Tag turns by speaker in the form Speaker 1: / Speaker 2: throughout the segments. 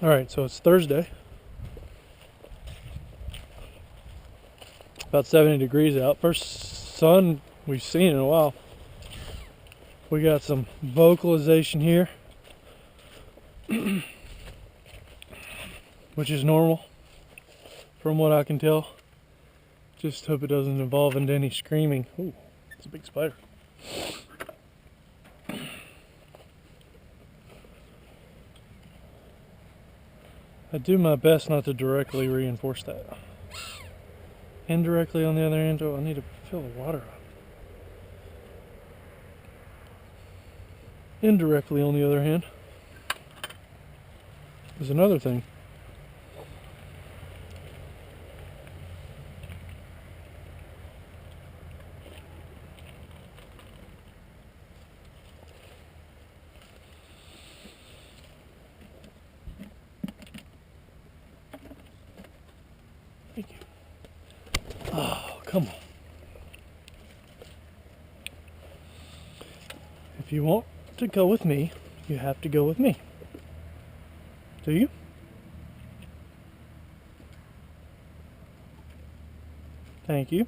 Speaker 1: Alright, so it's Thursday. About 70 degrees out. First sun we've seen in a while. We got some vocalization here, which is normal from what I can tell. Just hope it doesn't evolve into any screaming. Ooh, it's a big spider. I do my best not to directly reinforce that. Indirectly, on the other hand, I need to fill the water up. Indirectly, on the other hand, is another thing. Thank you. Oh, come on. If you want to go with me, you have to go with me. Do you? Thank you.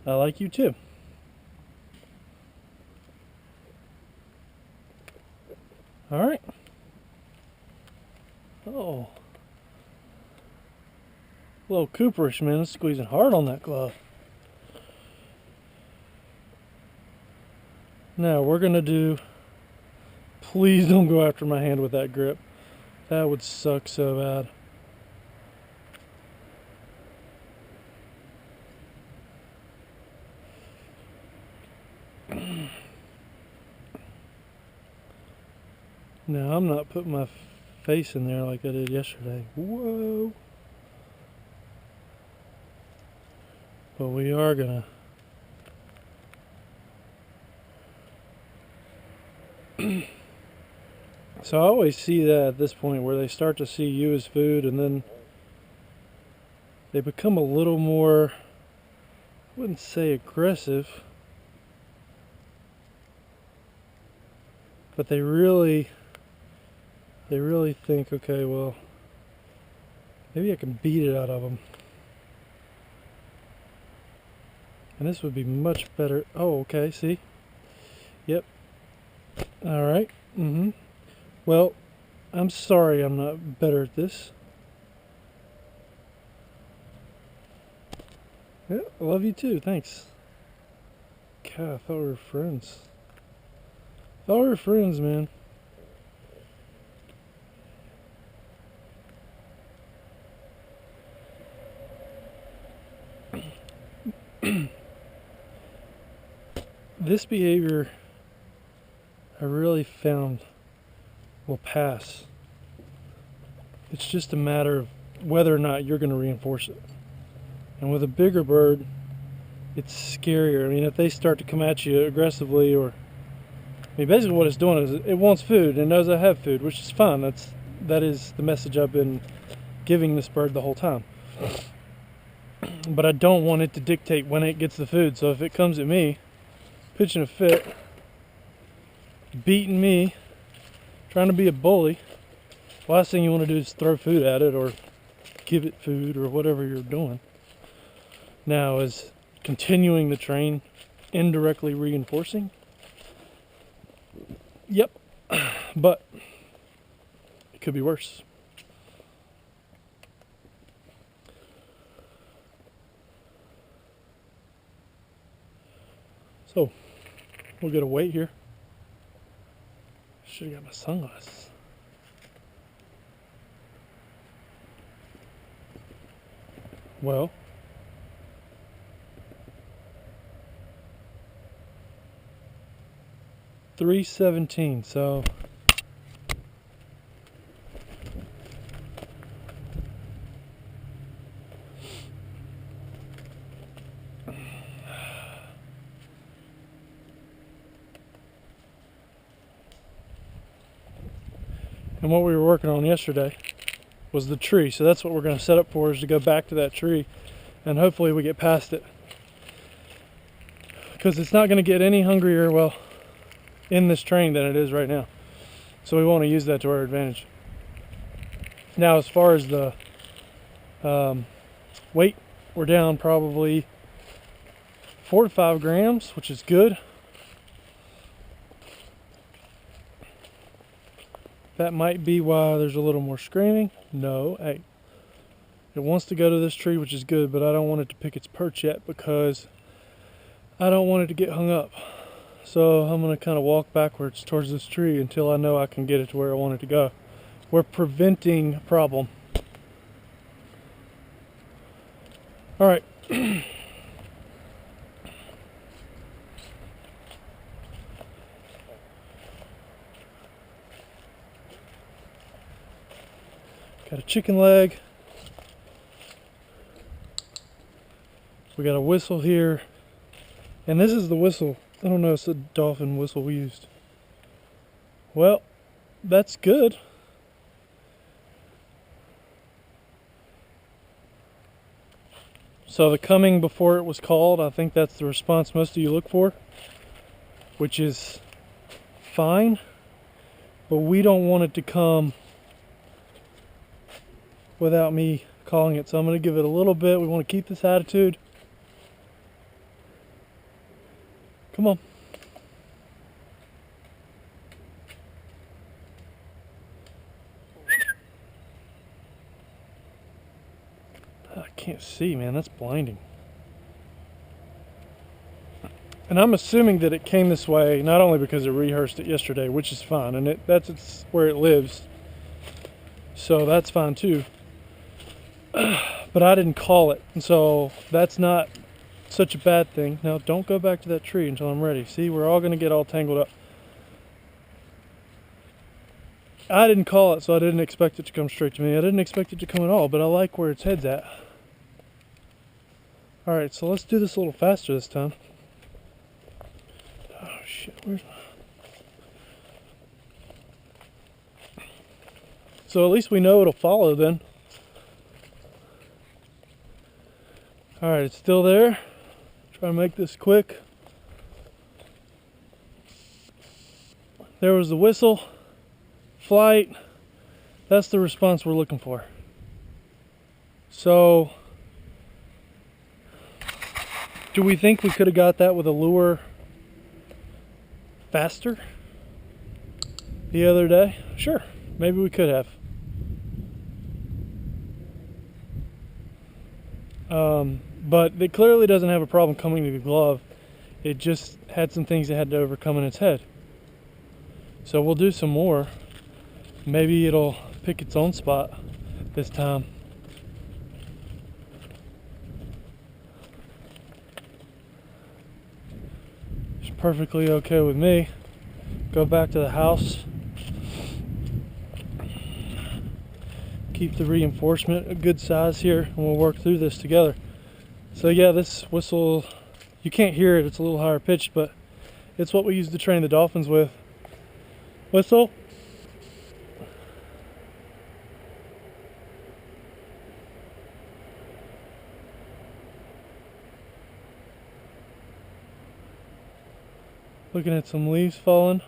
Speaker 1: I like you too. All right. Oh. A little Cooperish, man. It's squeezing hard on that glove. Now we're gonna do, please don't go after my hand with that grip. That would suck so bad. Now I'm not putting my face in there like I did yesterday. Whoa. But we are gonna so I always see that at this point where they start to see you as food, and then they become a little more, I wouldn't say aggressive, but they really think, okay, well, maybe I can beat it out of them. And this would be much better. Oh, okay, see? Yep. Alright. Well, I'm sorry I'm not better at this. Yeah, I love you too, thanks. God, I thought we were friends. I thought we were friends, man. This behavior, I really found, will pass. It's just a matter of whether or not you're going to reinforce it. And with a bigger bird, it's scarier. I mean, if they start to come at you aggressively, or, I mean, basically what it's doing is it wants food and knows I have food, which is fine. That is the message I've been giving this bird the whole time. But I don't want it to dictate when it gets the food. So if it comes at me, pitching a fit, beating me, trying to be a bully, last thing you want to do is throw food at it or give it food or whatever you're doing. Now, is continuing the train indirectly reinforcing? Yep, but it could be worse. So, we'll get a weight here. Should have got my sunglasses. Well, $3.17. So and what we were working on yesterday was the tree. So that's what we're going to set up for, is to go back to that tree, and hopefully we get past it, because it's not going to get any hungrier. Well, in this train than it is right now. So we want to use that to our advantage. Now, as far as the weight, we're down probably 4 to 5 grams, which is good. That might be why there's a little more screaming. No, hey, it wants to go to this tree, which is good, but I don't want it to pick its perch yet because I don't want it to get hung up. So I'm going to kind of walk backwards towards this tree until I know I can get it to where I want it to go. We're preventing a problem. All right. Got a chicken leg. We got a whistle here. And this is the whistle. I don't know, it's the dolphin whistle we used. Well, that's good. So the coming before it was called, I think that's the response most of you look for, which is fine, but we don't want it to come without me calling it. So I'm going to give it a little bit. We want to keep this attitude. Come on. I can't see, man. That's blinding. And I'm assuming that it came this way not only because it rehearsed it yesterday, which is fine, and that's where it lives. So that's fine too. But I didn't call it, and so that's not such a bad thing. Now don't go back to that tree until I'm ready. See, we're all going to get all tangled up. I didn't call it, so I didn't expect it to come straight to me. I didn't expect it to come at all, but I like where its head's at. Alright, so let's do this a little faster this time. Oh shit, where's my... So at least we know it'll follow then. Alright, it's still there. Try to make this quick. There was the whistle. Flight. That's the response we're looking for. So, do we think we could have got that with a lure faster the other day? Sure, maybe we could have. But it clearly doesn't have a problem coming to the glove. It just had some things it had to overcome in its head. So we'll do some more. Maybe it'll pick its own spot this time. It's perfectly okay with me. Go back to the house. Keep the reinforcement a good size here, and we'll work through this together. So yeah, this whistle, you can't hear it, it's a little higher pitched, but it's what we use to train the dolphins with. Whistle. Looking at some leaves falling.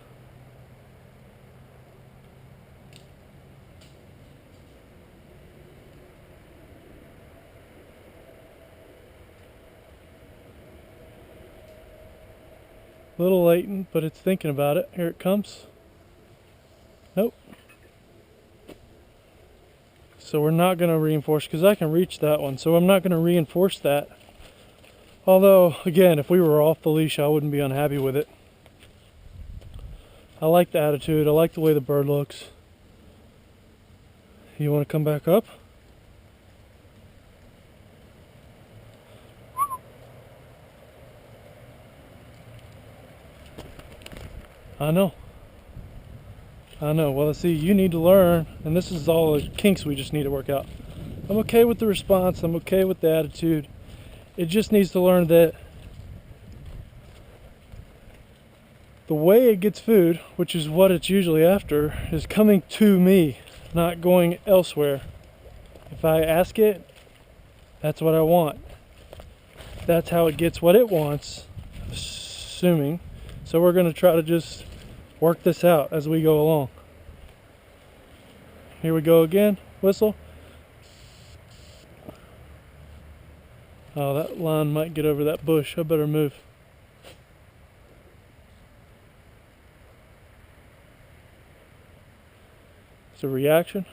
Speaker 1: A little latent, but it's thinking about it. Here it comes. Nope. So we're not going to reinforce because I can reach that one. So I'm not going to reinforce that. Although, again, if we were off the leash, I wouldn't be unhappy with it. I like the attitude. I like the way the bird looks. You want to come back up? I know. Well, see, you need to learn, and this is all the kinks we just need to work out. I'm okay with the response. I'm okay with the attitude. It just needs to learn that the way it gets food, which is what it's usually after, is coming to me, not going elsewhere. If I ask it, that's what I want. That's how it gets what it wants, assuming. So we're going to try to just work this out as we go along. Here we go again. Whistle. Oh, that line might get over that bush. I better move. It's a reaction.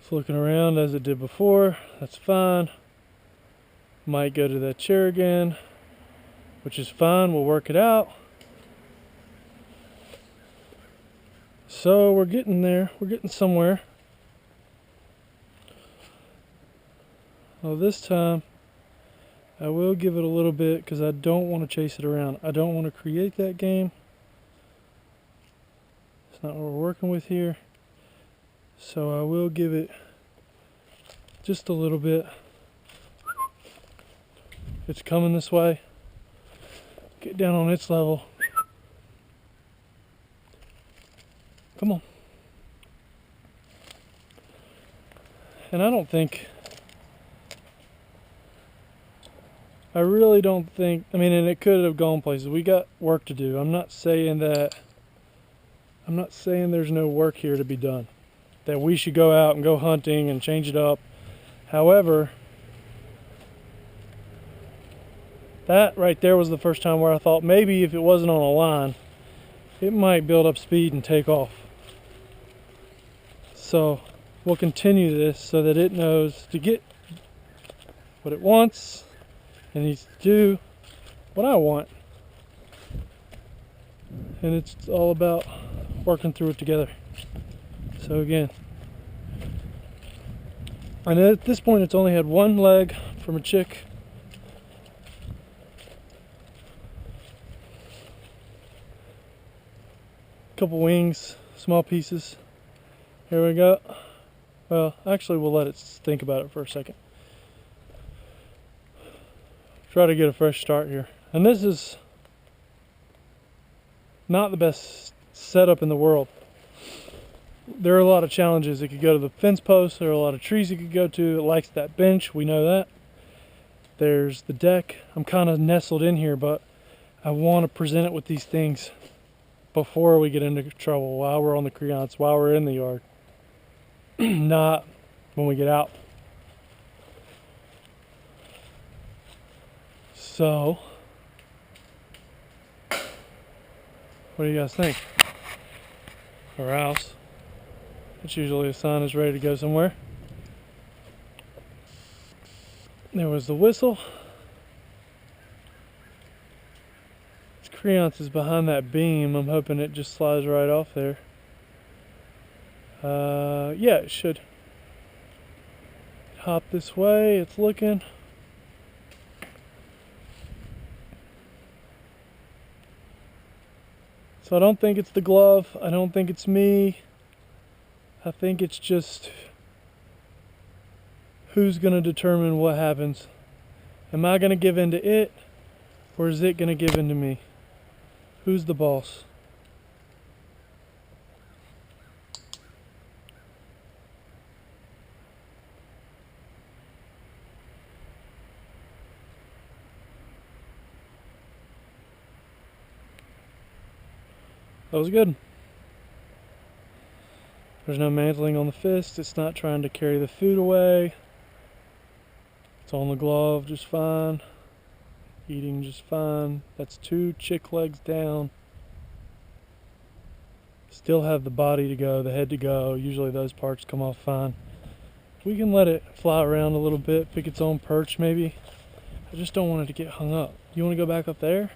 Speaker 1: It's looking around as it did before. That's fine. Might go to that chair again, which is fine. We'll work it out. So we're getting there. We're getting somewhere. Well, this time I will give it a little bit because I don't want to chase it around. I don't want to create that game. It's not what we're working with here. So I will give it just a little bit. It's coming this way. Get down on its level. Come on. And I really don't think, and it could have gone places. We got work to do. I'm not saying there's no work here to be done. That we should go out and go hunting and change it up. However, that right there was the first time where I thought maybe if it wasn't on a line, it might build up speed and take off. So we'll continue this so that it knows to get what it wants and needs to do what I want. And it's all about working through it together. So again, and at this point it's only had one leg from a chick. Couple wings, small pieces. Here we go. Well, actually we'll let it think about it for a second. Try to get a fresh start here. And this is not the best setup in the world. There are a lot of challenges. It could go to the fence post. There are a lot of trees it could go to. It likes that bench. We know that. There's the deck. I'm kind of nestled in here, but I want to present it with these things before we get into trouble, while we're on the creance, while we're in the yard. Not when we get out. So, what do you guys think? Or else, it's usually a sign it's ready to go somewhere. There was the whistle. Its creance is behind that beam. I'm hoping it just slides right off there. Yeah, it should. Hop this way, it's looking. So I don't think it's the glove. I don't think it's me. I think it's just who's going to determine what happens. Am I going to give in to it, or is it going to give in to me? Who's the boss? That was good. There's no mantling on the fist. It's not trying to carry the food away. It's on the glove just fine. Eating just fine. That's 2 chick legs down. Still have the body to go, the head to go. Usually those parts come off fine. We can let it fly around a little bit, pick its own perch maybe. I just don't want it to get hung up. You want to go back up there?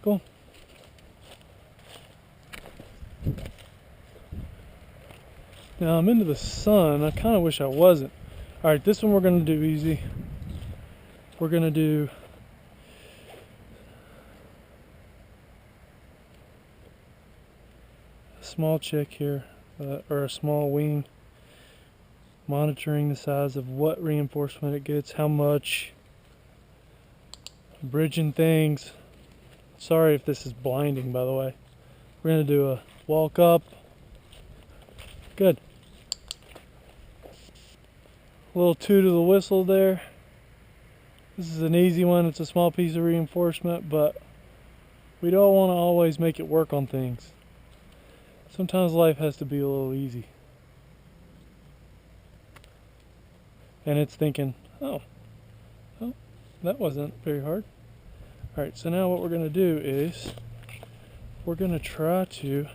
Speaker 1: Cool. Now I'm into the sun. I kind of wish I wasn't. Alright, this one we're going to do easy. We're going to do a small chick here, or a small wing. Monitoring the size of what reinforcement it gets, how much. Bridging things. Sorry if this is blinding, by the way. We're going to do a walk up, Good. A little toot of the whistle there. This is an easy one. It's a small piece of reinforcement, but we don't want to always make it work on things. Sometimes life has to be a little easy. And it's thinking, oh, that wasn't very hard. Alright, so now what we're going to do is we're going to try to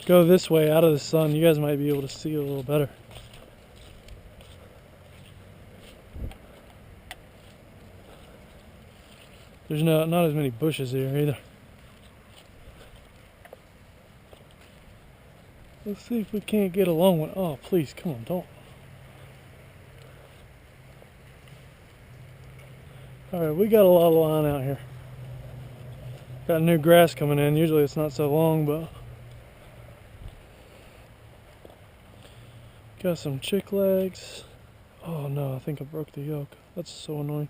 Speaker 1: go this way out of the sun. You guys might be able to see a little better. There's not as many bushes here either. Let's see if we can't get a long one. Oh, please, come on, don't. Alright, we got a lot of line out here. Got new grass coming in. Usually it's not so long, but got some chick legs. Oh no, I think I broke the yoke. That's so annoying.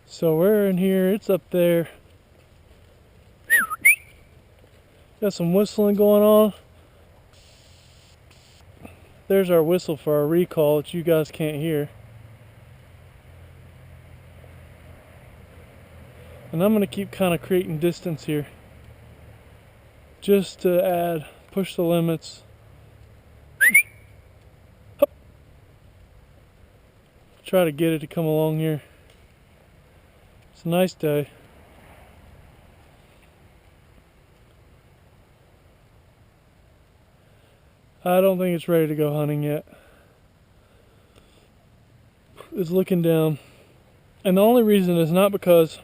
Speaker 1: So we're in here, it's up there. Got some whistling going on. There's our whistle for our recall that you guys can't hear. And I'm going to keep kind of creating distance here. Just to push the limits. Try to get it to come along here. It's a nice day. I don't think it's ready to go hunting yet. It's looking down. And the only reason is not because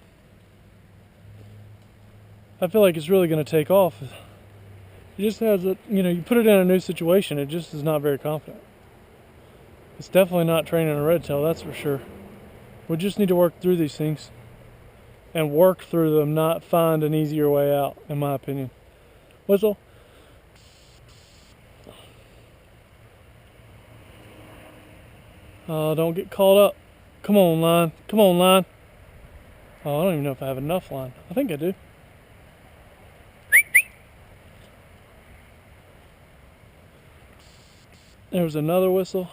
Speaker 1: I feel like it's really going to take off. It just has a, you put it in a new situation, it just is not very confident. It's definitely not training a red tail, that's for sure. We just need to work through these things and work through them, not find an easier way out, in my opinion. Whistle. Don't get caught up. Come on, line. Come on, line. Oh, I don't even know if I have enough line. I think I do. There was another whistle.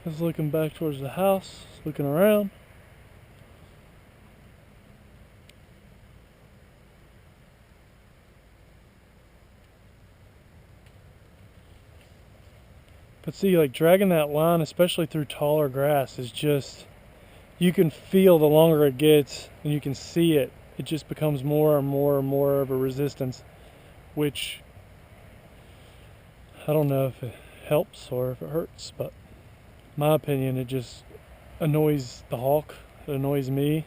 Speaker 1: I was looking back towards the house, looking around. But see, like dragging that line, especially through taller grass, is just, you can feel the longer it gets and you can see it. It just becomes more and more and more of a resistance, which I don't know if it helps or if it hurts, but in my opinion, it just annoys the hawk. It annoys me.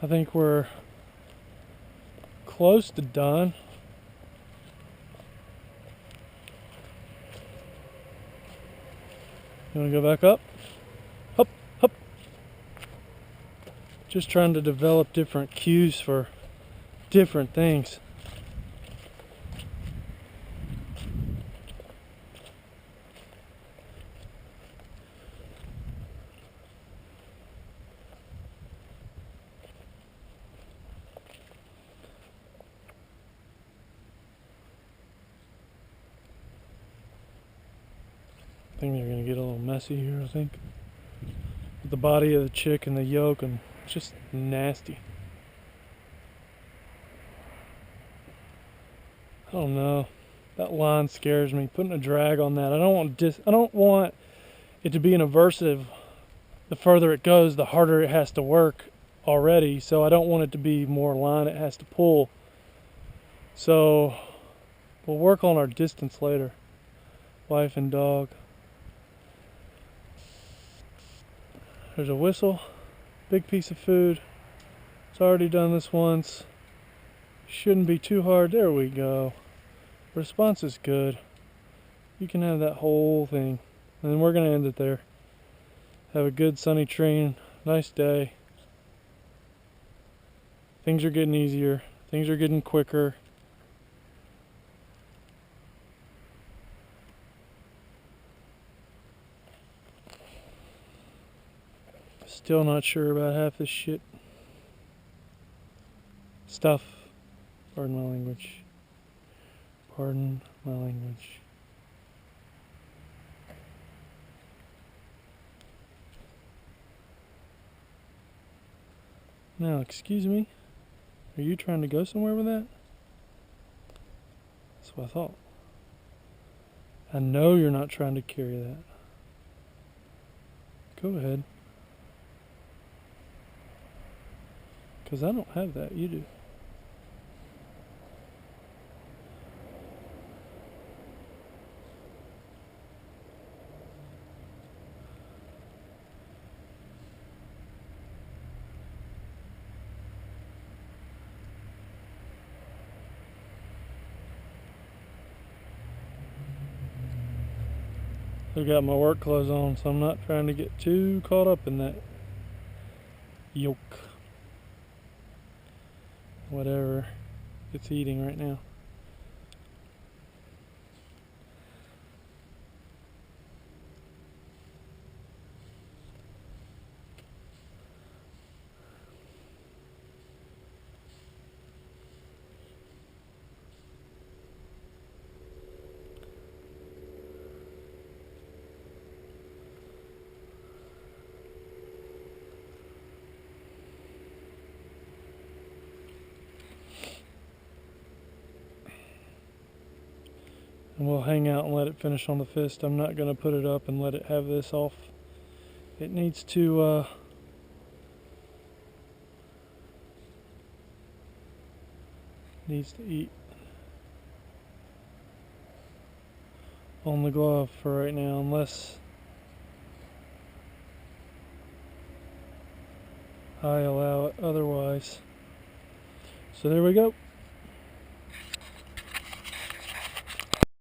Speaker 1: I think we're close to done. You want to go back up? Up, up. Just trying to develop different cues for different things. I think they're going to get a little messy here, I think. With the body of the chick and the yolk, and it's just nasty. I don't know. That line scares me. Putting a drag on that. I don't want it to be an aversive. The further it goes, the harder it has to work already. So I don't want it to be more line it has to pull. So we'll work on our distance later. Wife and dog. There's a whistle, big piece of food. It's already done this once. shouldn't be too hard. There we go. Response is good. You can have that whole thing. And then we're going to end it there. Have a good sunny train. Nice day. Things are getting easier. Things are getting quicker. Still not sure about half this shit. Stuff. Pardon my language. Pardon my language. Now, excuse me. Are you trying to go somewhere with that? That's what I thought. I know you're not trying to carry that. Go ahead. Because I don't have that. You do. I've got my work clothes on, so I'm not trying to get too caught up in that yolk. Whatever it's eating right now. And we'll hang out and let it finish on the fist. I'm not going to put it up and let it have this off. It needs to eat on the glove for right now, unless I allow it otherwise. So there we go.